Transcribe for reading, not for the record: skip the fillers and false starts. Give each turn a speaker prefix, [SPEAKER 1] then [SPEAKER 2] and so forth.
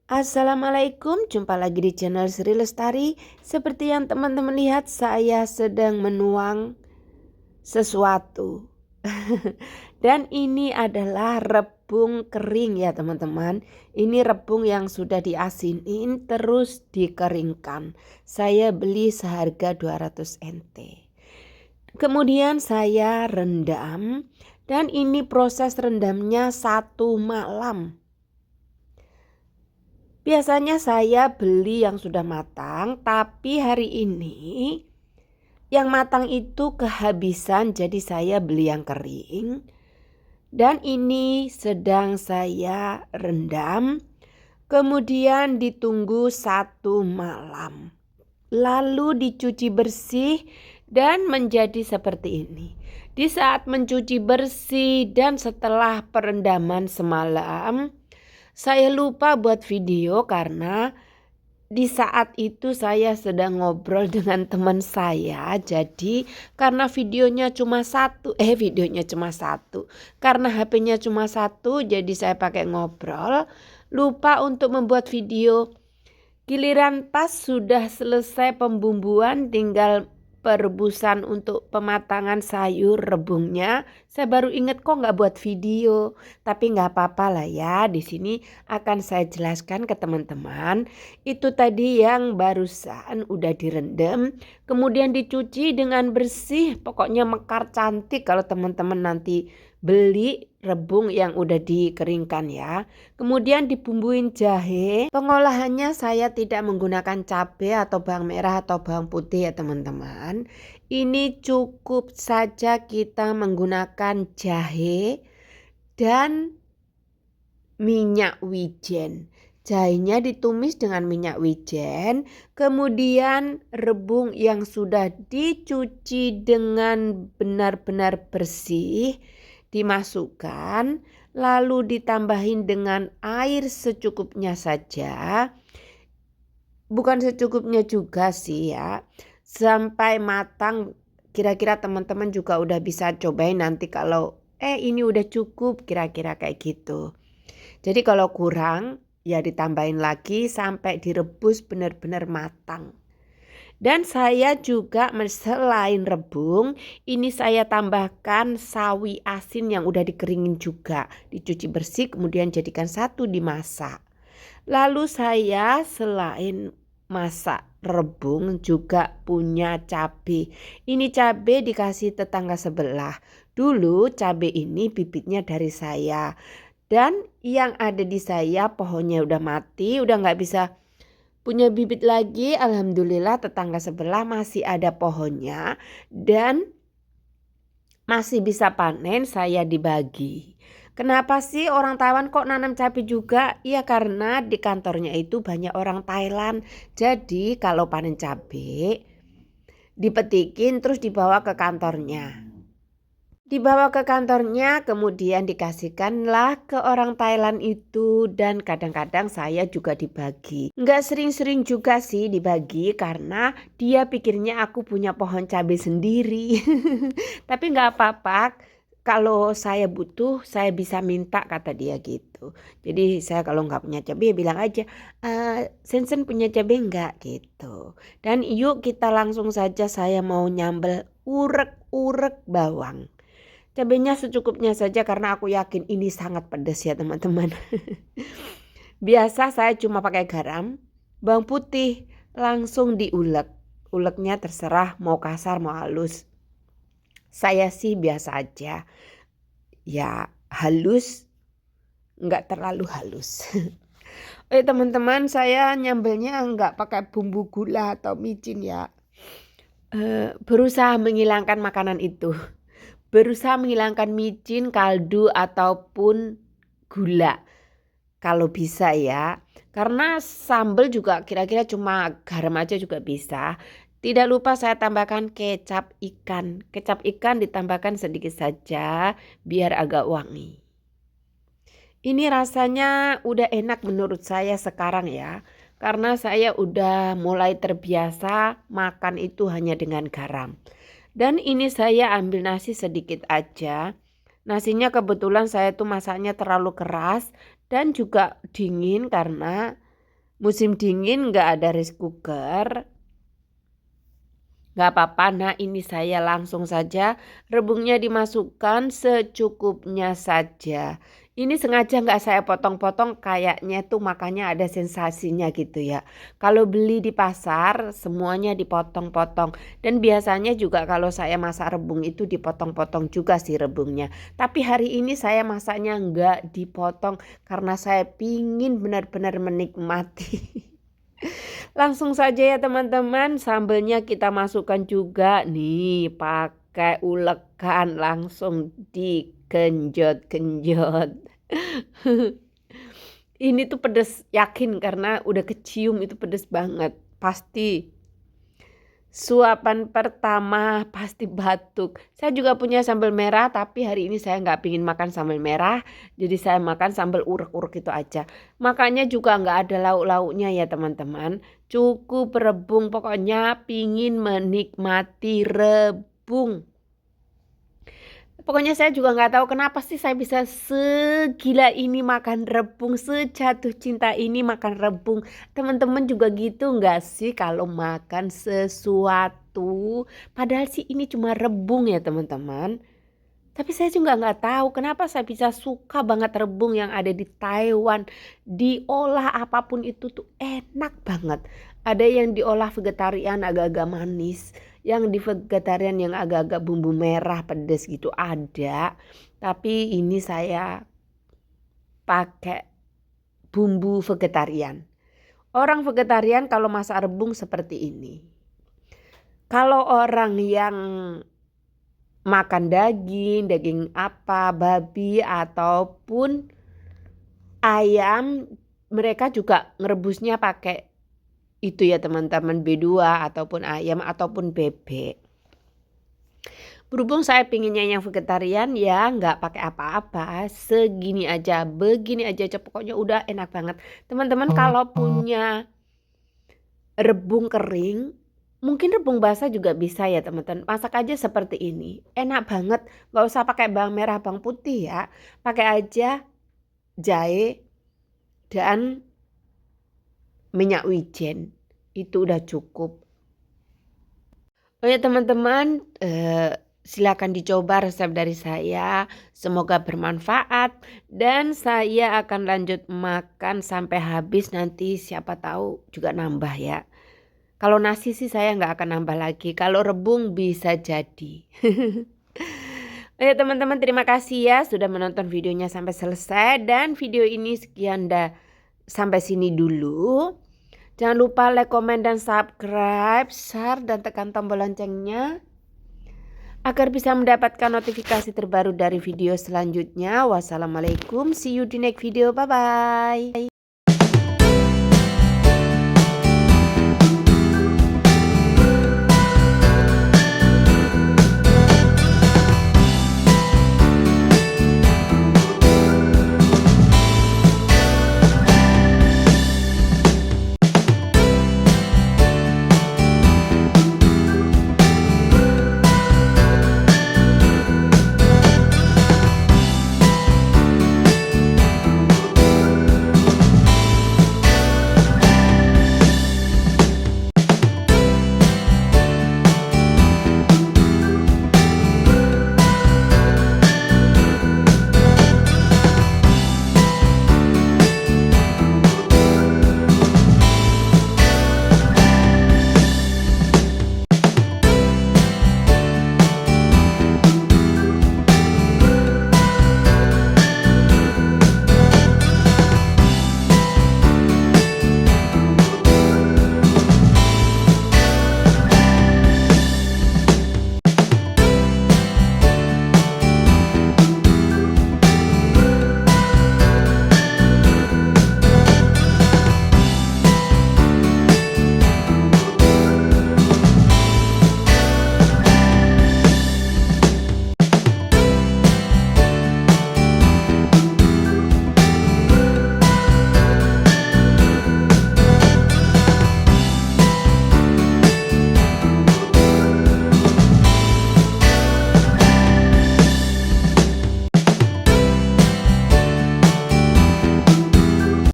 [SPEAKER 1] Assalamualaikum, jumpa lagi di channel Sri Lestari. Seperti yang teman-teman lihat, saya sedang menuang sesuatu. Dan ini adalah rebung kering ya teman-teman. Ini rebung yang sudah diasinin terus dikeringkan. Saya beli seharga 200 NT. Kemudian saya rendam, dan ini proses rendamnya 1 malam. Biasanya saya beli yang sudah matang, tapi hari ini yang matang itu kehabisan, jadi saya beli yang kering. Dan ini sedang saya rendam, kemudian ditunggu 1 malam. Lalu dicuci bersih dan menjadi seperti ini. Di saat mencuci bersih dan setelah perendaman semalam, saya lupa buat video karena di saat itu saya sedang ngobrol dengan teman saya. Jadi karena videonya cuma satu, karena HP-nya cuma satu, jadi saya pakai ngobrol, lupa untuk membuat video. Giliran pas sudah selesai pembumbuan, tinggal perebusan untuk pematangan sayur rebungnya, saya baru ingat kok nggak buat video. Tapi nggak apa-apa lah ya, di sini akan saya jelaskan ke teman-teman. Itu tadi yang barusan udah direndam, kemudian dicuci dengan bersih, pokoknya mekar cantik kalau teman-teman nanti beli rebung yang udah dikeringkan ya. Kemudian dibumbuin jahe. Pengolahannya saya tidak menggunakan cabai atau bawang merah atau bawang putih ya teman-teman. Ini cukup saja kita menggunakan jahe dan minyak wijen. Jahenya ditumis dengan minyak wijen, kemudian rebung yang sudah dicuci dengan benar-benar bersih dimasukkan, lalu ditambahin dengan air secukupnya saja. Bukan secukupnya juga sih ya, sampai matang. Kira-kira teman-teman juga udah bisa cobain nanti kalau ini udah cukup, kira-kira kayak gitu. Jadi kalau kurang ya ditambahin lagi sampai direbus benar-benar matang. Dan saya juga selain rebung, ini saya tambahkan sawi asin yang udah dikeringin juga. Dicuci bersih kemudian jadikan satu dimasak. Lalu saya selain masak rebung juga punya cabai. Ini cabai dikasih tetangga sebelah. Dulu cabai ini bibitnya dari saya. Dan yang ada di saya pohonnya udah mati, udah nggak bisa punya bibit lagi. Alhamdulillah tetangga sebelah masih ada pohonnya dan masih bisa panen, saya dibagi. Kenapa sih orang Taiwan kok nanam cabai juga? Ya karena di kantornya itu banyak orang Thailand. Jadi kalau panen cabai dipetikin terus dibawa ke kantornya. Dibawa ke kantornya, kemudian dikasihkanlah ke orang Thailand itu, dan kadang-kadang saya juga dibagi. Nggak sering-sering juga sih dibagi karena dia pikirnya aku punya pohon cabai sendiri. Tapi nggak apa-apa, kalau saya butuh saya bisa minta, kata dia gitu. Jadi saya kalau nggak punya cabai ya bilang aja, Sensen punya cabai nggak gitu. Dan yuk kita langsung saja, saya mau nyambel urek-urek bawang. Cabenya secukupnya saja karena aku yakin ini sangat pedas ya teman-teman. Biasa saya cuma pakai garam, bawang putih, langsung diulek. Uleknya terserah mau kasar mau halus. Saya sih biasa aja. Ya halus, nggak terlalu halus. Teman-teman, saya nyambelnya nggak pakai bumbu gula atau micin ya. Berusaha menghilangkan makanan itu. Berusaha menghilangkan micin, kaldu ataupun gula kalau bisa ya. Karena sambal juga kira-kira cuma garam aja juga bisa. Tidak lupa saya tambahkan kecap ikan. Kecap ikan ditambahkan sedikit saja biar agak wangi. Ini rasanya udah enak menurut saya sekarang ya. Karena saya udah mulai terbiasa makan itu hanya dengan garam. Dan ini saya ambil nasi sedikit aja. Nasinya kebetulan saya tuh masaknya terlalu keras dan juga dingin karena musim dingin nggak ada rice cooker, nggak apa-apa. Nah ini saya langsung saja rebungnya dimasukkan secukupnya saja. Ini sengaja nggak saya potong-potong, kayaknya tuh makanya ada sensasinya gitu ya. Kalau beli di pasar semuanya dipotong-potong. Dan biasanya juga kalau saya masak rebung itu dipotong-potong juga sih rebungnya. Tapi hari ini saya masaknya nggak dipotong karena saya pingin benar-benar menikmati. Langsung saja ya teman-teman, sambelnya kita masukkan juga nih, pakai ulekan langsung digenjot-genjot. Ini tuh pedes, yakin karena udah kecium itu pedes banget, pasti. Suapan pertama pasti batuk. Saya juga punya sambal merah, tapi hari ini saya nggak pingin makan sambal merah, jadi saya makan sambal urek-urek itu aja. Makanya juga nggak ada lauk-lauknya ya teman-teman. Cukup rebung, pokoknya pingin menikmati rebung. Pokoknya saya juga nggak tahu kenapa sih saya bisa segila ini makan rebung, sejatuh cinta ini makan rebung. Teman-teman juga gitu nggak sih kalau makan sesuatu? Padahal sih ini cuma rebung ya teman-teman. Tapi saya juga nggak tahu kenapa saya bisa suka banget rebung yang ada di Taiwan. Diolah apapun itu tuh enak banget. Ada yang diolah vegetarian agak-agak manis, yang di vegetarian yang agak-agak bumbu merah pedas gitu ada. Tapi ini saya pakai bumbu vegetarian. Orang vegetarian kalau masak rebung seperti ini. Kalau orang yang makan daging, daging apa, babi ataupun ayam, mereka juga ngerebusnya pakai itu ya teman-teman, B2 ataupun ayam ataupun bebek. Berhubung saya pinginnya yang vegetarian ya nggak pakai apa-apa, segini aja, begini aja, pokoknya udah enak banget. Teman-teman kalau punya rebung kering, mungkin rebung basah juga bisa ya teman-teman. Masak aja seperti ini, enak banget. Nggak usah pakai bawang merah, bawang putih ya. Pakai aja jahe dan minyak wijen. Itu udah cukup. Oh ya teman-teman, silakan dicoba resep dari saya. Semoga bermanfaat dan saya akan lanjut makan sampai habis, nanti siapa tahu juga nambah ya. Kalau nasi sih saya nggak akan nambah lagi. Kalau rebung bisa jadi. Oke teman-teman, terima kasih ya sudah menonton videonya sampai selesai. Dan video ini sekian dah, sampai sini dulu. Jangan lupa like, komen, dan subscribe, share, dan tekan tombol loncengnya agar bisa mendapatkan notifikasi terbaru dari video selanjutnya. Wassalamualaikum, see you di next video, bye-bye.